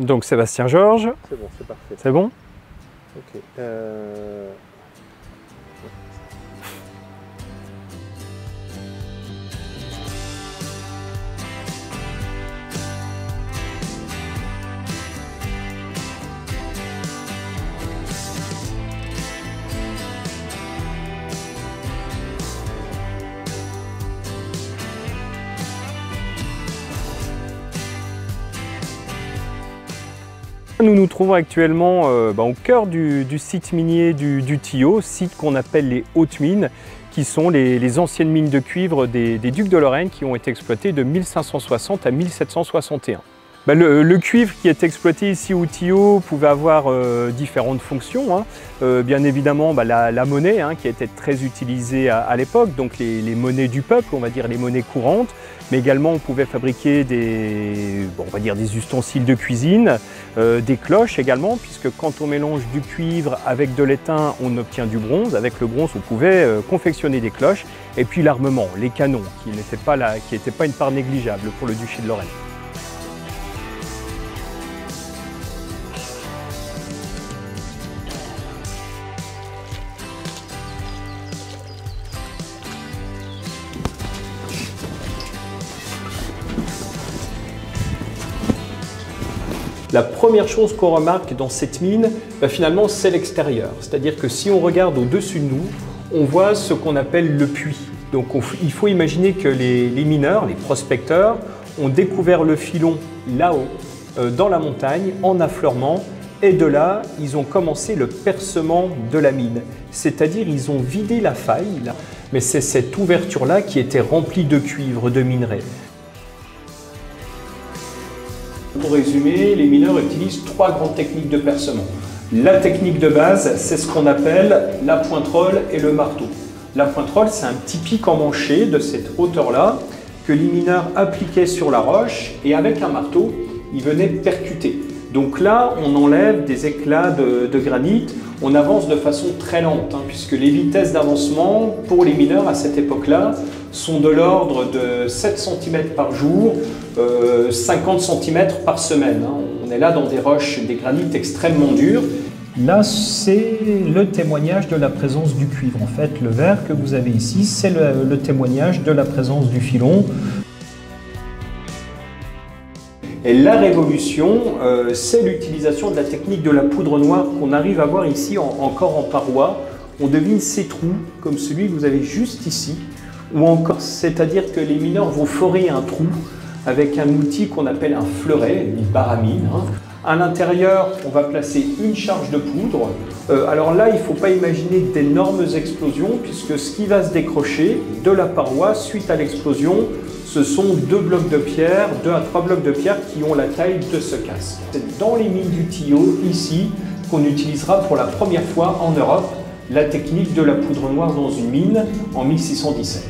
Donc Sébastien Georges. C'est bon, c'est parfait. C'est bon? Ok. Nous nous trouvons actuellement au cœur du site minier du Tillot, site qu'on appelle les Hautes Mines, qui sont les anciennes mines de cuivre des Ducs de Lorraine qui ont été exploitées de 1560 à 1761. Le cuivre qui est exploité ici au Tillot pouvait avoir différentes fonctions. Bien évidemment la monnaie qui était très utilisée à l'époque, donc les monnaies du peuple, on va dire les monnaies courantes, mais également on pouvait fabriquer des ustensiles de cuisine, des cloches également, puisque quand on mélange du cuivre avec de l'étain, on obtient du bronze. Avec le bronze, on pouvait confectionner des cloches, et puis l'armement, les canons, qui n'était pas une part négligeable pour le duché de Lorraine. La première chose qu'on remarque dans cette mine, finalement, c'est l'extérieur. C'est-à-dire que si on regarde au-dessus de nous, on voit ce qu'on appelle le puits. Donc il faut imaginer que les mineurs, les prospecteurs, ont découvert le filon là-haut, dans la montagne, en affleurement, et de là, ils ont commencé le percement de la mine. C'est-à-dire ils ont vidé la faille, là, mais c'est cette ouverture-là qui était remplie de cuivre, de minerai. Pour résumer, les mineurs utilisent trois grandes techniques de percement. La technique de base, c'est ce qu'on appelle la pointerolle et le marteau. La pointerolle, c'est un petit pic emmanché de cette hauteur-là que les mineurs appliquaient sur la roche et avec un marteau, ils venaient percuter. Donc là, on enlève des éclats de granit, on avance de façon très lente, puisque les vitesses d'avancement pour les mineurs à cette époque-là sont de l'ordre de 7 cm par jour, 50 cm par semaine. On est là dans des roches, des granites extrêmement durs. Là, c'est le témoignage de la présence du cuivre. En fait, le verre que vous avez ici, c'est le témoignage de la présence du filon. Et la révolution, c'est l'utilisation de la technique de la poudre noire qu'on arrive à voir ici encore en paroi. On devine ces trous, comme celui que vous avez juste ici, ou encore, c'est-à-dire que les mineurs vont forer un trou avec un outil qu'on appelle un fleuret, une baramine. À l'intérieur, on va placer une charge de poudre. Alors là, il ne faut pas imaginer d'énormes explosions, puisque ce qui va se décrocher de la paroi suite à l'explosion, ce sont 2 blocs de pierre, 2 à 3 blocs de pierre qui ont la taille de ce casque. C'est dans les mines du Tillot, ici, qu'on utilisera pour la première fois en Europe la technique de la poudre noire dans une mine en 1617.